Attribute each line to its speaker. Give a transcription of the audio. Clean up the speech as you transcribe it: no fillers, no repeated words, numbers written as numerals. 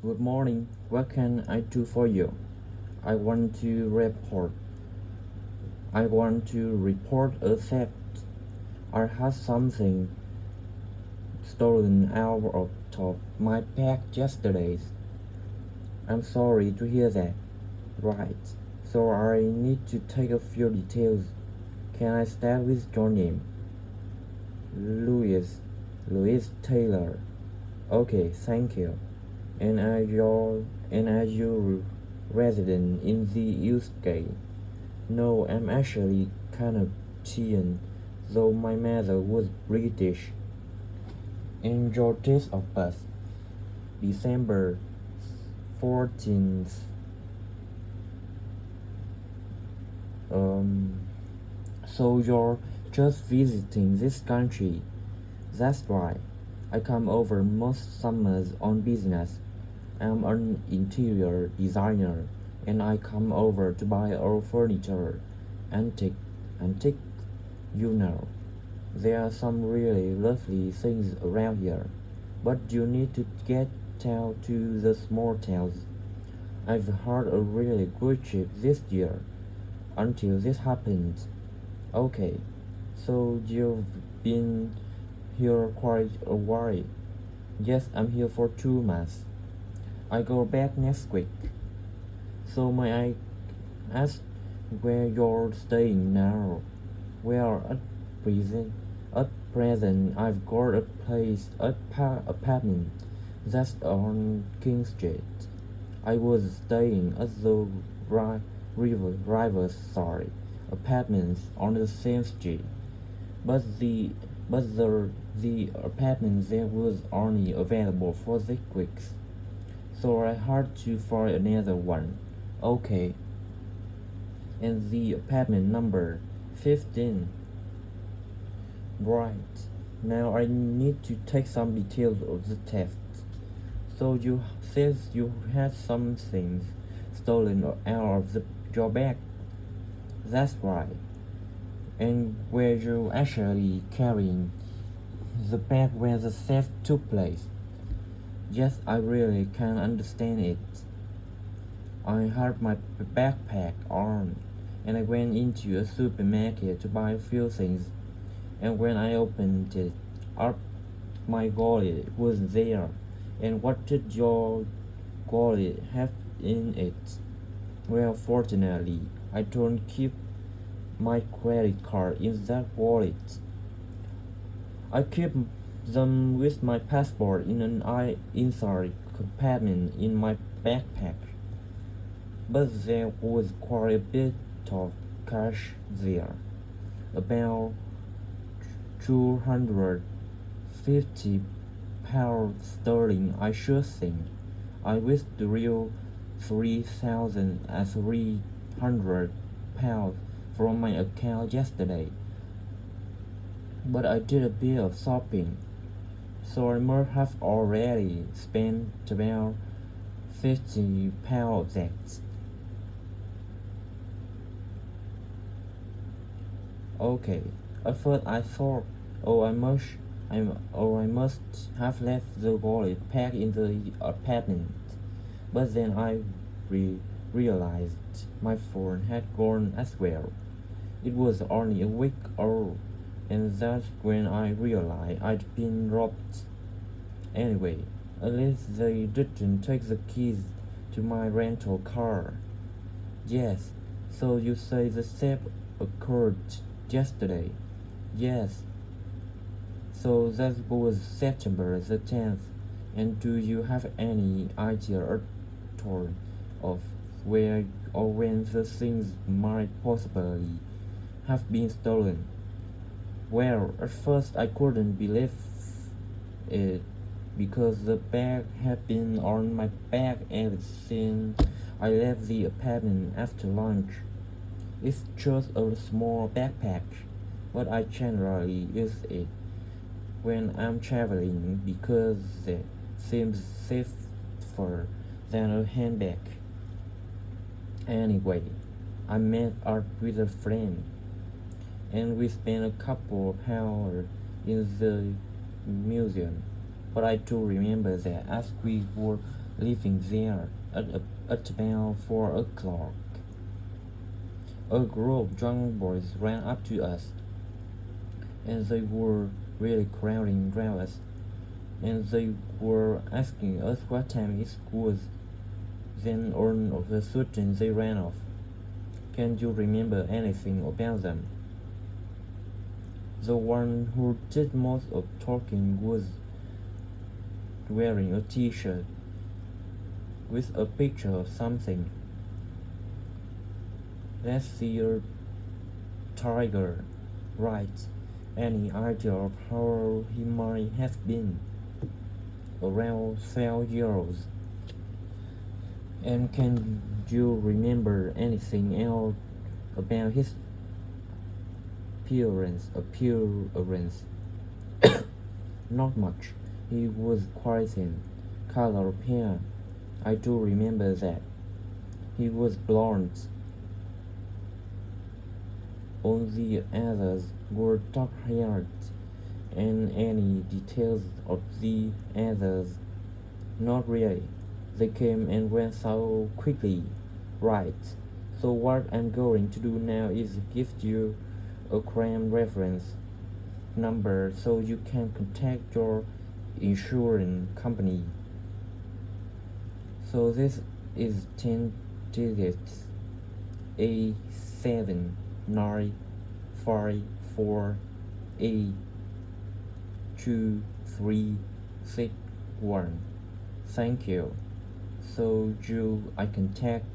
Speaker 1: Good morning. What can I do for you? I want to report. I want to report a theft. I had something stolen out of my bag yesterday. I'm sorry to hear that. Right. So I need to take a few details. Can I start with your name? Louis. Louis Taylor. Okay, thank you. And are you resident in the UK? No, I'm actually Canadian, though my mother was British. And your date of birth? December 14th. Um, so you're just visiting this country? That's right. I come over most summers on business. I'm an interior designer, and I come over to buy old furniture. Antique, antique, you know. There are some really lovely things around here, but you need to get out to the small towns. I've had a really good trip this year, until this happened. Okay, so you've been here quite a while. Yes, I'm here for 2 months. I go back next week. So may I ask where you're staying now? Well, present, at present, I've got a place, apartment that's on King Street. I was staying at the Riverside apartments on the same street, but the apartment there was only available for 6 weeks, so I had to find another one. Okay, and the apartment number 15. Right. Now I need to take some details of the theft. So you said you had some things stolen out of your bag. That's right. And were you actually carrying the bag when the theft took place? Yes, I really can't understand it. I had my backpack on, and I went into a supermarket to buy a few things. And when I opened it up, my wallet was there. And what did your wallet have in it? Well, fortunately, I don't keep my credit card in that wallet. I keep them with my passport in an inside compartment in my backpack. But there was quite a bit of cash there, about 250 pounds sterling, I should think. I withdrew 3,300 pounds from my account yesterday, but I did a bit of shopping, so I must have already spent about 50 pounds of that. Okay, at first I thought, I must have left the wallet packed in the apartment. But then I realized my phone had gone as well. It was only a week old, and that's when I realized I'd been robbed. Anyway, at least they didn't take the keys to my rental car. Yes, so you say the theft occurred yesterday? Yes. So that was September the 10th. And do you have any idea at all of where or when the things might possibly have been stolen? Well, at first I couldn't believe it because the bag had been on my back ever since I left the apartment after lunch. It's just a small backpack, but I generally use it when I'm traveling because it seems safer than a handbag. Anyway, I met up with a friend, and we spent a couple of hours in the museum. But I do remember that as we were Leaving there at about 4 o'clock. A group of young boys ran up to us, and they were really crowding around us, and they were asking us what time it was. Then all of a sudden they ran off. Can you remember anything about them? The one who did most of talking was wearing a t-shirt with a picture of something. Let's see a tiger, right? Any idea of how he might have been? Around 12 years. And can you remember anything else about his appearance? Not much. He was quite thin. Color of hair. I do remember that. He was blonde. All the others were dark-haired, and any details of the others? Not really. They came and went so quickly. Right. So what I'm going to do now is give you a crime reference number so you can contact your insurance company. So this is 10 digits. 879548231. Thank you. So I contact